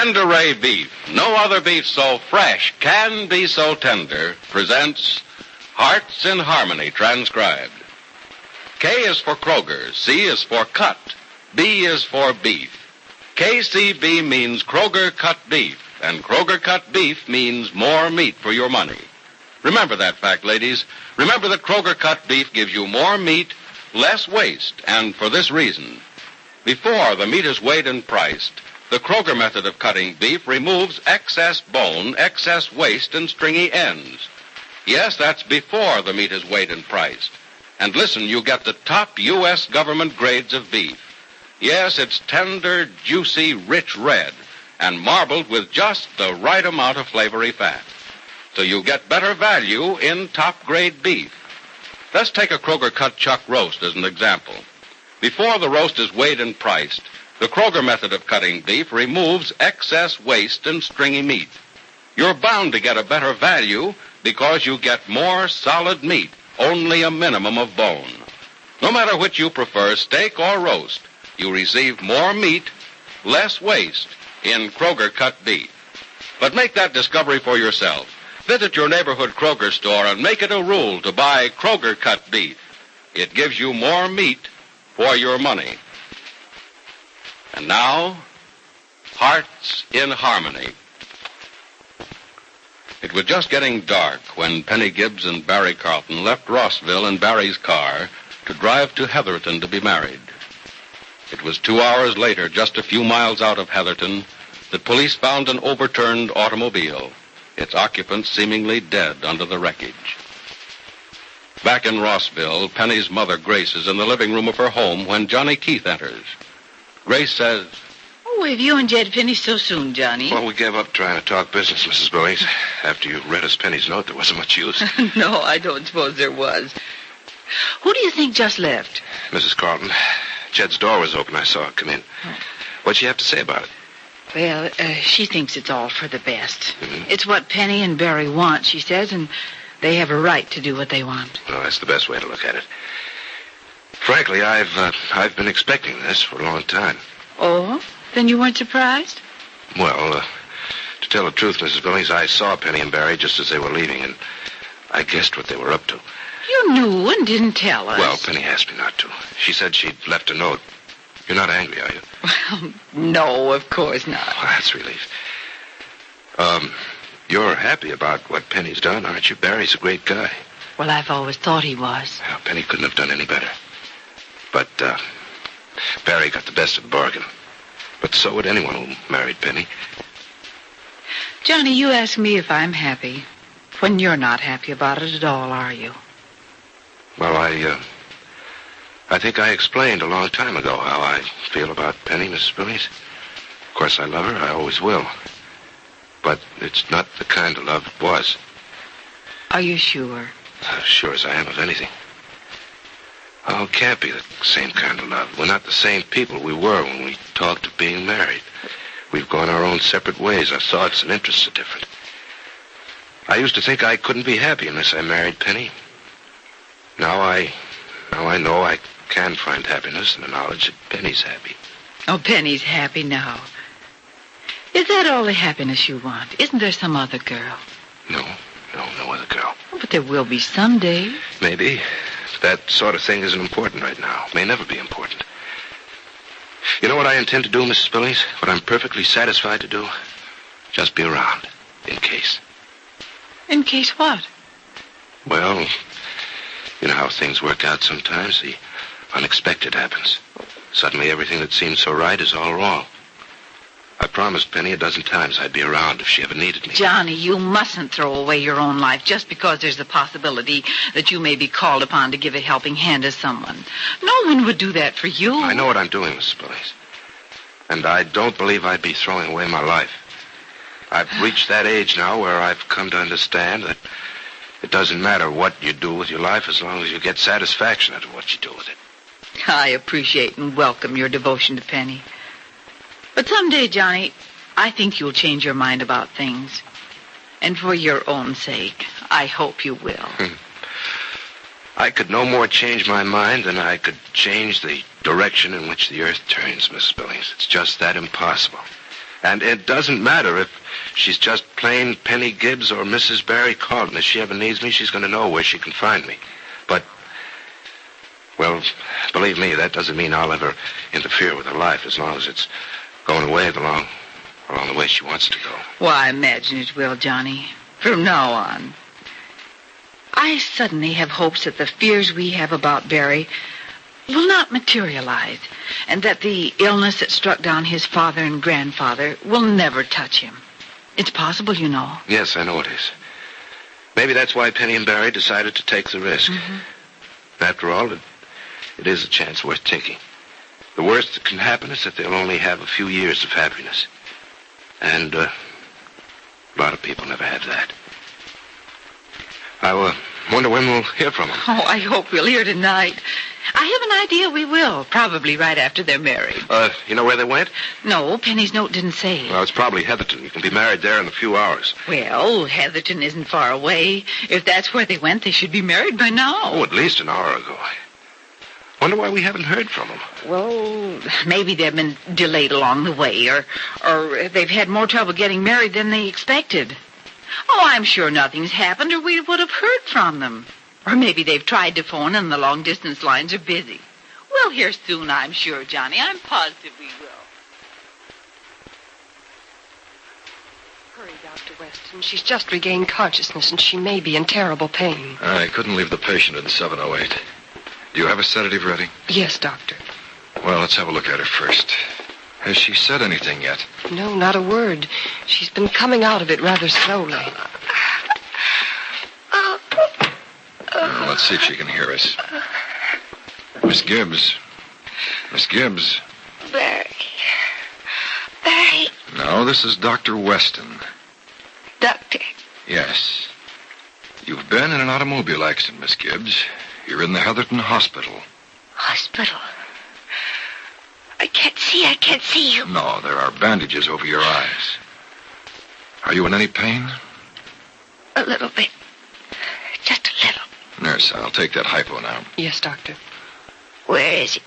Tenderay Beef, no other beef so fresh can be so tender, presents Hearts in Harmony, transcribed. K is for Kroger, C is for cut, B is for beef. KCB means Kroger cut beef, and Kroger cut beef means more meat for your money. Remember that fact, ladies. Remember that Kroger cut beef gives you more meat, less waste, and for this reason. Before the meat is weighed and priced, the Kroger method of cutting beef removes excess bone, excess waste, and stringy ends. Yes, that's before the meat is weighed and priced. And listen, you get the top U.S. government grades of beef. Yes, it's tender, juicy, rich red, and marbled with just the right amount of flavory fat. So you get better value in top-grade beef. Let's take a Kroger cut chuck roast as an example. Before the roast is weighed and priced, the Kroger method of cutting beef removes excess waste and stringy meat. You're bound to get a better value because you get more solid meat, only a minimum of bone. No matter which you prefer, steak or roast, you receive more meat, less waste in Kroger cut beef. But make that discovery for yourself. Visit your neighborhood Kroger store and make it a rule to buy Kroger cut beef. It gives you more meat for your money. And now, Hearts in Harmony. It was just getting dark when Penny Gibbs and Barry Carlton left Rossville in Barry's car to drive to Heatherton to be married. It was 2 hours later, just a few miles out of Heatherton, that police found an overturned automobile, its occupants seemingly dead under the wreckage. Back in Rossville, Penny's mother, Grace, is in the living room of her home when Johnny Keith enters. Grace says, "Oh, have you and Jed finished so soon, Johnny?" Well, we gave up trying to talk business, Mrs. Billings. After you read us Penny's note, there wasn't much use. No, I don't suppose there was. Who do you think just left? Mrs. Carlton, Jed's door was open. I saw her come in. What'd she have to say about it? Well, she thinks it's all for the best. Mm-hmm. It's what Penny and Barry want, she says, and they have a right to do what they want. Well, that's the best way to look at it. Frankly, I've been expecting this for a long time. Oh? Then you weren't surprised? Well, to tell the truth, Mrs. Billings, I saw Penny and Barry just as they were leaving, and I guessed what they were up to. You knew and didn't tell us. Well, Penny asked me not to. She said she'd left a note. You're not angry, are you? Well, no, of course not. Oh, that's a relief. You're happy about what Penny's done, aren't you? Barry's a great guy. Well, I've always thought he was. Well, Penny couldn't have done any better. But, Barry got the best of the bargain. But so would anyone who married Penny. Johnny, you ask me if I'm happy when you're not happy about it at all, are you? Well, I think I explained a long time ago how I feel about Penny, Mrs. Billings. Of course, I love her. I always will. But it's not the kind of love it was. Are you sure? Sure as I am of anything. Oh, it can't be the same kind of love. We're not the same people we were when we talked of being married. We've gone our own separate ways. Our thoughts and interests are different. I used to think I couldn't be happy unless I married Penny. Now I know I can find happiness in the knowledge that Penny's happy. Oh, Penny's happy now. Is that all the happiness you want? Isn't there some other girl? No other girl. Oh, but there will be someday. Maybe. That sort of thing isn't important right now. May never be important. You know what I intend to do, Mrs. Billings? What I'm perfectly satisfied to do? Just be around, in case. In case what? Well, you know how things work out sometimes. The unexpected happens. Suddenly everything that seems so right is all wrong. I promised Penny a dozen times I'd be around if she ever needed me. Johnny, you mustn't throw away your own life just because there's the possibility that you may be called upon to give a helping hand to someone. No one would do that for you. I know what I'm doing, Mrs. Billings. And I don't believe I'd be throwing away my life. I've reached that age now where I've come to understand that it doesn't matter what you do with your life as long as you get satisfaction out of what you do with it. I appreciate and welcome your devotion to Penny. But someday, Johnny, I think you'll change your mind about things. And for your own sake, I hope you will. I could no more change my mind than I could change the direction in which the earth turns, Mrs. Billings. It's just that impossible. And it doesn't matter if she's just plain Penny Gibbs or Mrs. Barry Carlton. If she ever needs me, she's going to know where she can find me. But, well, believe me, that doesn't mean I'll ever interfere with her life as long as it's going away along the way she wants to go. Well, I imagine it will, Johnny. From now on. I suddenly have hopes that the fears we have about Barry will not materialize, and that the illness that struck down his father and grandfather will never touch him. It's possible, you know. Yes, I know it is. Maybe that's why Penny and Barry decided to take the risk. Mm-hmm. After all, it is a chance worth taking. The worst that can happen is that they'll only have a few years of happiness. And a lot of people never have that. I wonder when we'll hear from them. Oh, I hope we'll hear tonight. I have an idea we will, probably right after they're married. You know where they went? No, Penny's note didn't say. Well, it's probably Heatherton. You can be married there in a few hours. Well, Heatherton isn't far away. If that's where they went, they should be married by now. Oh, at least an hour ago. Wonder why we haven't heard from them. Well, maybe they've been delayed along the way, or they've had more trouble getting married than they expected. Oh, I'm sure nothing's happened, or we would have heard from them. Or maybe they've tried to phone and the long-distance lines are busy. We'll hear soon, I'm sure, Johnny. I'm positive we will. Hurry, Dr. Weston. She's just regained consciousness, and she may be in terrible pain. I couldn't leave the patient in 708. Do you have a sedative ready? Yes, Doctor. Well, let's have a look at her first. Has she said anything yet? No, not a word. She's been coming out of it rather slowly. Well, let's see if she can hear us. Miss Gibbs. Miss Gibbs. Barry. No, this is Dr. Weston. Doctor. Yes. You've been in an automobile accident, Miss Gibbs. You're in the Heatherton Hospital. Hospital? I can't see you. No, there are bandages over your eyes. Are you in any pain? A little bit. Just a little. Nurse, I'll take that hypo now. Yes, Doctor. Where is he?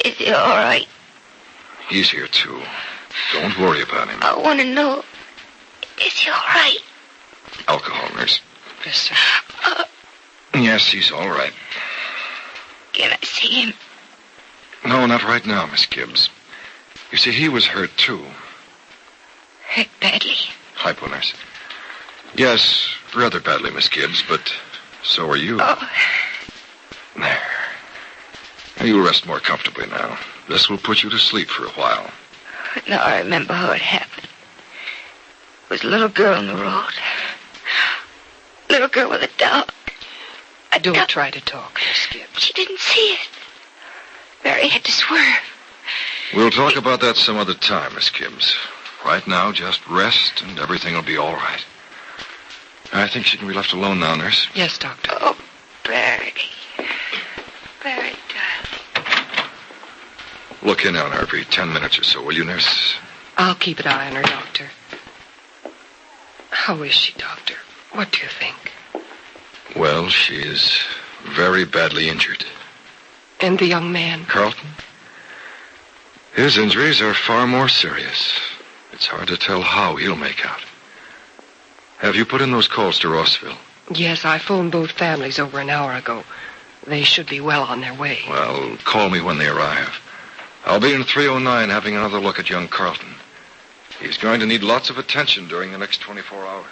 Is he all right? He's here, too. Don't worry about him. I want to know, is he all right? Alcohol, nurse. Yes, sir. Yes, he's all right. Can I see him? No, not right now, Miss Gibbs. You see, he was hurt, too. Hurt badly? Hypo, nurse. Yes, rather badly, Miss Gibbs, but so are you. Oh. There. Now, you'll rest more comfortably now. This will put you to sleep for a while. Now I remember how it happened. There was a little girl on the road. Little girl with a dog. Don't try to talk, Miss Gibbs. She didn't see it. Barry had to swerve. We'll talk about that some other time, Miss Gibbs. Right now, just rest and everything will be all right. I think she can be left alone now, nurse. Yes, Doctor. Oh, Barry. Barry, darling. Look in on her every 10 minutes or so, will you, nurse? I'll keep an eye on her, Doctor. How is she, Doctor? What do you think? Well, she is very badly injured. And the young man? Carlton? His injuries are far more serious. It's hard to tell how he'll make out. Have you put in those calls to Rossville? Yes, I phoned both families over an hour ago. They should be well on their way. Well, call me when they arrive. I'll be in 309 having another look at young Carlton. He's going to need lots of attention during the next 24 hours.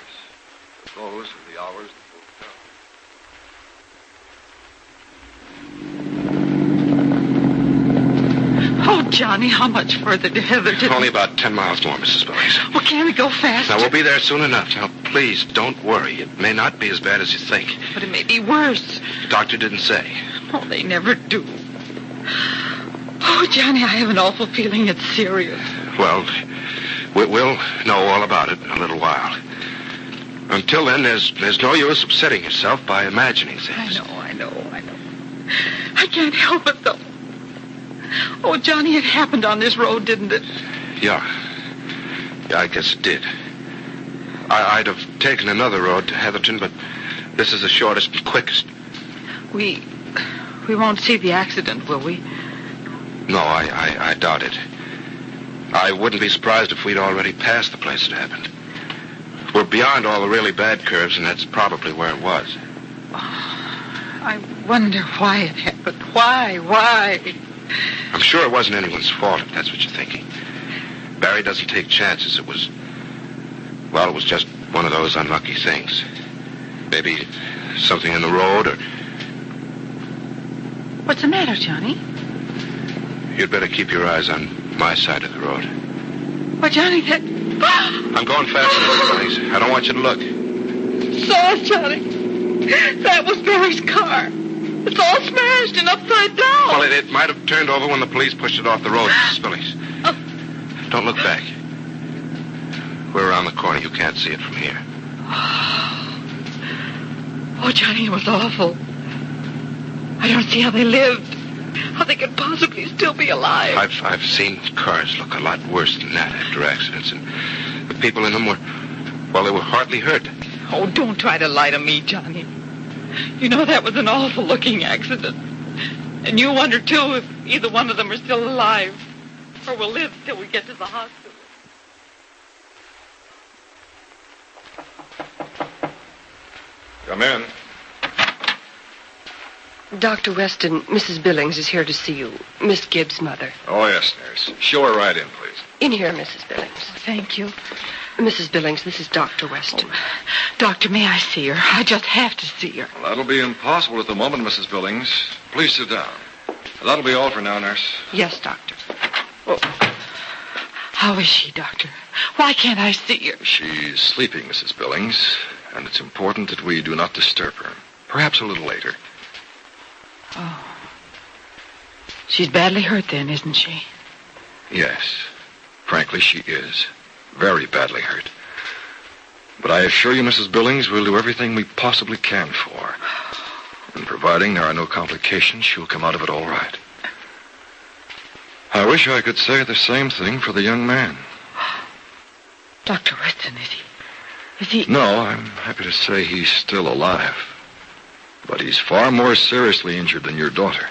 Those are the hours that will tell. Oh, Johnny, how much further to Heatherton? Only about 10 miles more, Mrs. Billings. Well, can't we go faster? Now, we'll be there soon enough. Now, please, don't worry. It may not be as bad as you think. But it may be worse. The doctor didn't say. Oh, they never do. Oh, Johnny, I have an awful feeling it's serious. Well, we'll know all about it in a little while. Until then, there's no use upsetting yourself by imagining things. I know. I can't help it, though. Oh, Johnny, it happened on this road, didn't it? Yeah, I guess it did. I'd have taken another road to Heatherton, but this is the shortest and quickest. We won't see the accident, will we? No, I doubt it. I wouldn't be surprised if we'd already passed the place it happened. We're beyond all the really bad curves, and that's probably where it was. I wonder why it happened. Why? I'm sure it wasn't anyone's fault, if that's what you're thinking. Barry doesn't take chances. It was just one of those unlucky things. Maybe something in the road, or... What's the matter, Johnny? You'd better keep your eyes on my side of the road. Well, Johnny, that... I'm going faster, Mrs. Billings. I don't want you to look. Saw, Johnny. That was Barry's car. It's all smashed and upside down. Well, it might have turned over when the police pushed it off the road, Mrs. Billings. Don't look back. We're around the corner. You can't see it from here. Oh, Johnny, it was awful. I don't see how they lived. How they could possibly still be alive. I've seen cars look a lot worse than that after accidents, and the people in them they were hardly hurt. Oh, don't try to lie to me, Johnny. You know that was an awful-looking accident. And you wonder, too, if either one of them are still alive or will live till we get to the hospital. Come in. Dr. Weston, Mrs. Billings is here to see you. Miss Gibbs' mother. Oh, yes, nurse. Show her right in, please. In here, Mrs. Billings. Thank you. Mrs. Billings, this is Dr. Weston. Doctor, may I see her? I just have to see her. Well, that'll be impossible at the moment, Mrs. Billings. Please sit down. That'll be all for now, nurse. Yes, Doctor. How is she, Doctor? Why can't I see her? She's sleeping, Mrs. Billings, and it's important that we do not disturb her. Perhaps a little later. Oh. She's badly hurt then, isn't she? Yes. Frankly, she is. Very badly hurt. But I assure you, Mrs. Billings, we'll do everything we possibly can for her. And providing there are no complications, she'll come out of it all right. I wish I could say the same thing for the young man. Dr. Weston, is he... No, I'm happy to say he's still alive. But he's far more seriously injured than your daughter.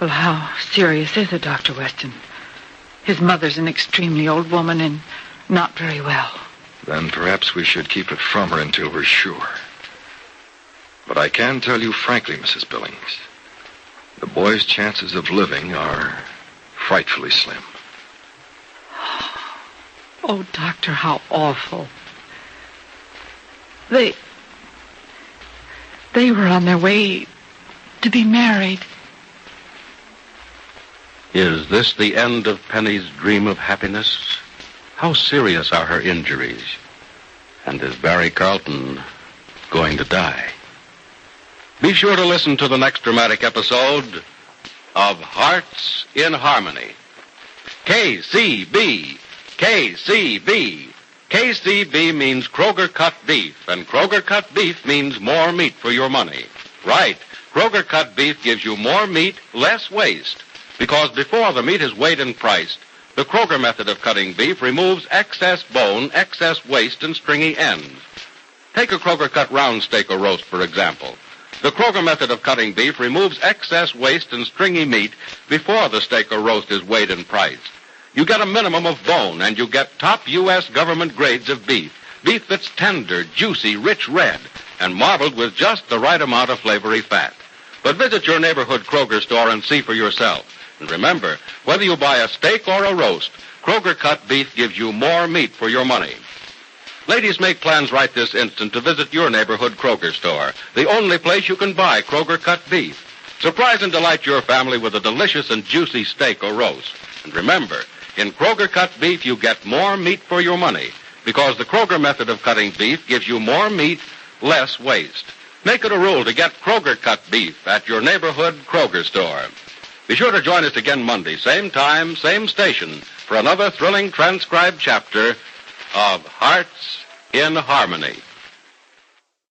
Well, how serious is it, Dr. Weston? His mother's an extremely old woman and not very well. Then perhaps we should keep it from her until we're sure. But I can tell you frankly, Mrs. Billings, the boy's chances of living are frightfully slim. Oh, Doctor, how awful. They were on their way to be married. Is this the end of Penny's dream of happiness? How serious are her injuries? And is Barry Carlton going to die? Be sure to listen to the next dramatic episode of Hearts in Harmony. KCB. KCB. KCB means Kroger cut beef, and Kroger cut beef means more meat for your money. Right. Kroger cut beef gives you more meat, less waste. Because before the meat is weighed and priced, the Kroger method of cutting beef removes excess bone, excess waste, and stringy ends. Take a Kroger cut round steak or roast, for example. The Kroger method of cutting beef removes excess waste and stringy meat before the steak or roast is weighed and priced. You get a minimum of bone, and you get top U.S. government grades of beef. Beef that's tender, juicy, rich red, and marbled with just the right amount of flavory fat. But visit your neighborhood Kroger store and see for yourself. And remember, whether you buy a steak or a roast, Kroger cut beef gives you more meat for your money. Ladies, make plans right this instant to visit your neighborhood Kroger store, the only place you can buy Kroger cut beef. Surprise and delight your family with a delicious and juicy steak or roast. And remember, in Kroger cut beef, you get more meat for your money, because the Kroger method of cutting beef gives you more meat, less waste. Make it a rule to get Kroger cut beef at your neighborhood Kroger store. Be sure to join us again Monday, same time, same station, for another thrilling transcribed chapter of Hearts in Harmony.